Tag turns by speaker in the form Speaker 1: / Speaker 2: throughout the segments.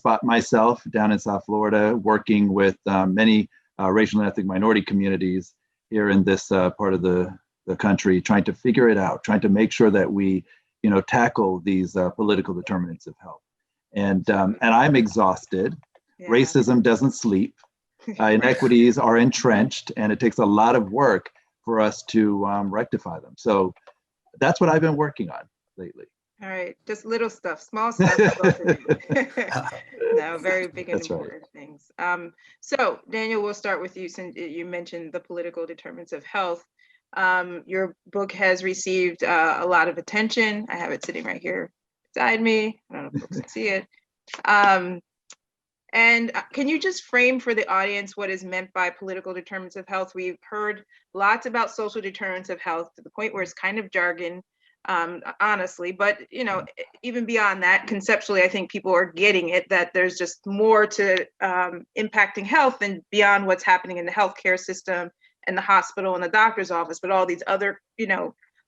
Speaker 1: spot myself down in South Florida, working with many racial and ethnic minority communities here in this part of the country, trying to figure it out, trying to make sure that we, tackle these political determinants of health. And I'm exhausted. Yeah. Racism doesn't sleep. Inequities are entrenched, and it takes a lot of work for us to rectify them. So that's what I've been working on lately.
Speaker 2: All right, just little stuff, small stuff. No, very big and important things. So Daniel, we'll start with you since you mentioned the political determinants of health. Your book has received a lot of attention. I have it sitting right here beside me. I don't know if folks can see it. And can you just frame for the audience what is meant by political determinants of health? We've heard lots about social determinants of health to the point where it's kind of jargon, honestly, but even beyond that, conceptually, I think people are getting it, that there's just more to impacting health and beyond what's happening in the healthcare system and the hospital and the doctor's office, but all these other,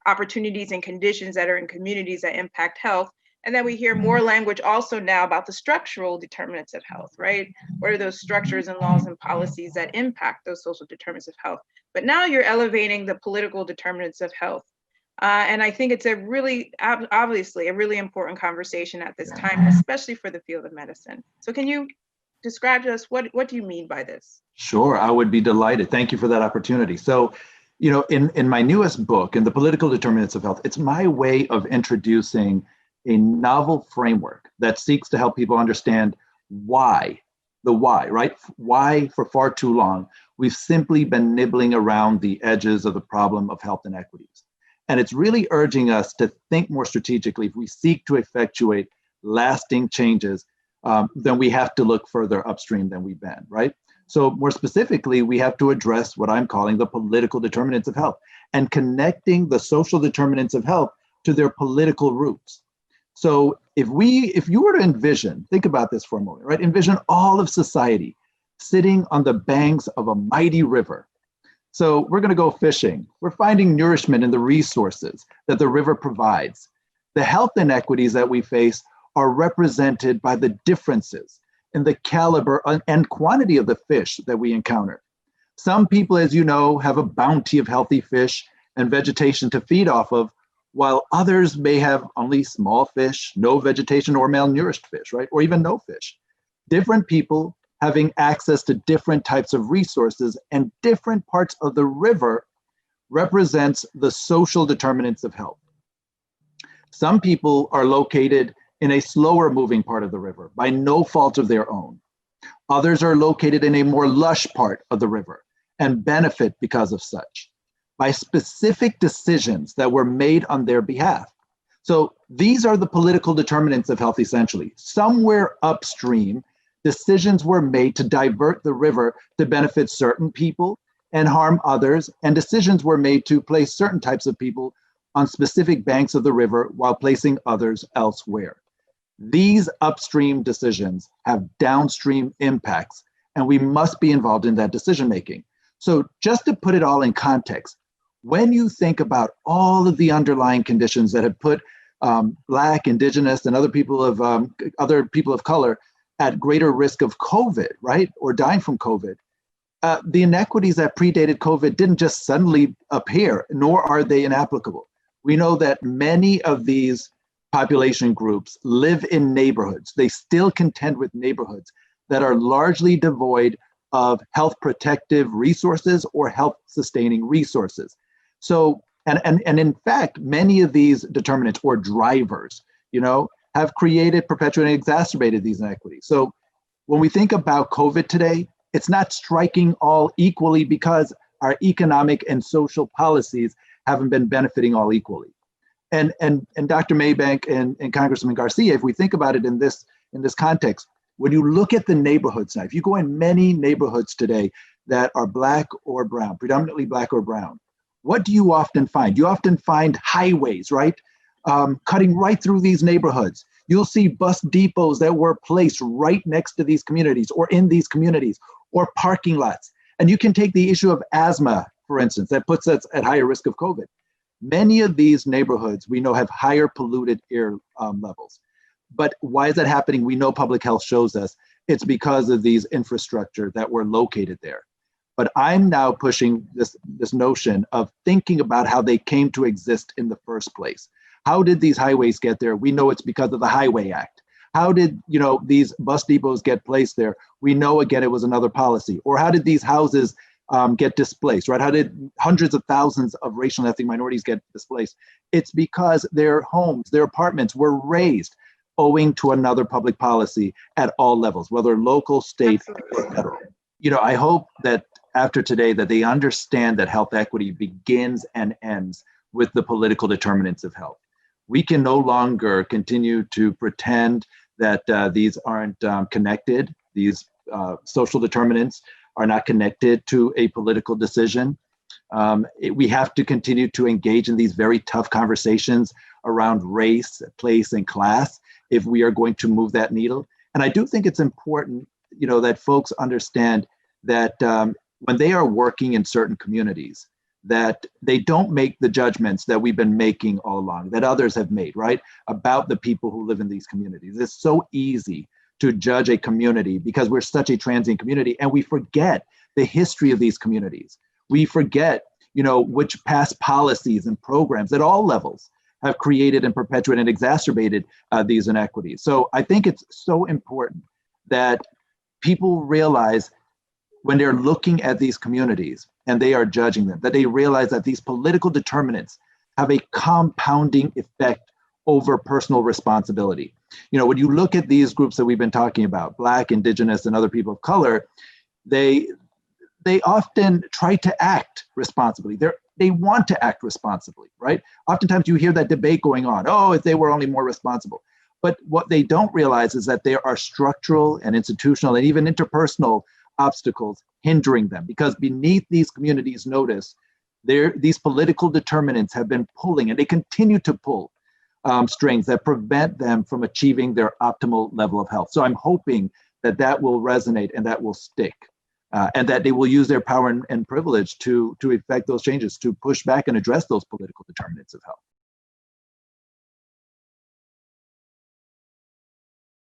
Speaker 2: opportunities and conditions that are in communities that impact health. And then we hear more language also now about the structural determinants of health, right? What are those structures and laws and policies that impact those social determinants of health? But now you're elevating the political determinants of health. And I think it's obviously a really important conversation at this time, especially for the field of medicine. So can you describe to us, what do you mean by this?
Speaker 1: Sure, I would be delighted. Thank you for that opportunity. So, in my newest book, in The Political Determinants of Health, it's my way of introducing a novel framework that seeks to help people understand why, right? Why for far too long, we've simply been nibbling around the edges of the problem of health inequities. And it's really urging us to think more strategically. If we seek to effectuate lasting changes, then we have to look further upstream than we've been, right? So more specifically, we have to address what I'm calling the political determinants of health and connecting the social determinants of health to their political roots. So if you were to envision, think about this for a moment, right? Envision all of society sitting on the banks of a mighty river. So we're going to go fishing. We're finding nourishment in the resources that the river provides. The health inequities that we face are represented by the differences in the caliber and quantity of the fish that we encounter. Some people, as you know, have a bounty of healthy fish and vegetation to feed off of, while others may have only small fish, no vegetation, or malnourished fish, right? Or even no fish. Different people having access to different types of resources and different parts of the river represents the social determinants of health. Some people are located in a slower moving part of the river by no fault of their own. Others are located in a more lush part of the river and benefit because of such, by specific decisions that were made on their behalf. So these are the political determinants of health, essentially. Somewhere upstream, decisions were made to divert the river to benefit certain people and harm others, and decisions were made to place certain types of people on specific banks of the river while placing others elsewhere. These upstream decisions have downstream impacts, and we must be involved in that decision making. So just to put it all in context, when you think about all of the underlying conditions that have put Black, Indigenous, and other people of color at greater risk of COVID, right, or dying from COVID, the inequities that predated COVID didn't just suddenly appear, nor are they inapplicable. We know that many of these population groups live in neighborhoods. They still contend with neighborhoods that are largely devoid of health protective resources or health sustaining resources. So, and in fact, many of these determinants or drivers, have created, perpetuated, and exacerbated these inequities. So when we think about COVID today, it's not striking all equally because our economic and social policies haven't been benefiting all equally. And Dr. Maybank and Congressman Garcia, if we think about it in this context, when you look at the neighborhoods now, if you go in many neighborhoods today that are Black or brown, predominantly Black or brown, what do you often find? You often find highways, right? Cutting right through these neighborhoods. You'll see bus depots that were placed right next to these communities or in these communities, or parking lots. And you can take the issue of asthma, for instance, that puts us at higher risk of COVID. Many of these neighborhoods we know have higher polluted air levels. But why is that happening? We know public health shows us it's because of these infrastructure that were located there. But I'm now pushing this notion of thinking about how they came to exist in the first place. How did these highways get there? We know it's because of the Highway Act. How did these bus depots get placed there? We know, again, it was another policy. Or how did these houses get displaced, right? How did hundreds of thousands of racial and ethnic minorities get displaced? It's because their homes, their apartments were raised owing to another public policy at all levels, whether local, state, or federal. I hope that after today that they understand that health equity begins and ends with the political determinants of health. We can no longer continue to pretend that these aren't connected. These social determinants are not connected to a political decision. We have to continue to engage in these very tough conversations around race, place, and class if we are going to move that needle. And I do think it's important, that folks understand that when they are working in certain communities, that they don't make the judgments that we've been making all along, that others have made, right, about the people who live in these communities. It's so easy to judge a community because we're such a transient community, and we forget the history of these communities. We forget, which past policies and programs at all levels have created and perpetuated and exacerbated these inequities. So I think it's so important that people realize when they're looking at these communities and they are judging them, that they realize that these political determinants have a compounding effect over personal responsibility. When you look at these groups that we've been talking about, Black, Indigenous, and other people of color, they often try to act responsibly. They want to act responsibly, right? Oftentimes you hear that debate going on, oh, if they were only more responsible. But what they don't realize is that there are structural and institutional and even interpersonal obstacles hindering them, because beneath these communities' notice, these political determinants have been pulling, and they continue to pull strings that prevent them from achieving their optimal level of health. So I'm hoping that will resonate and that will stick, and that they will use their power and privilege to effect those changes, to push back and address those political determinants of health.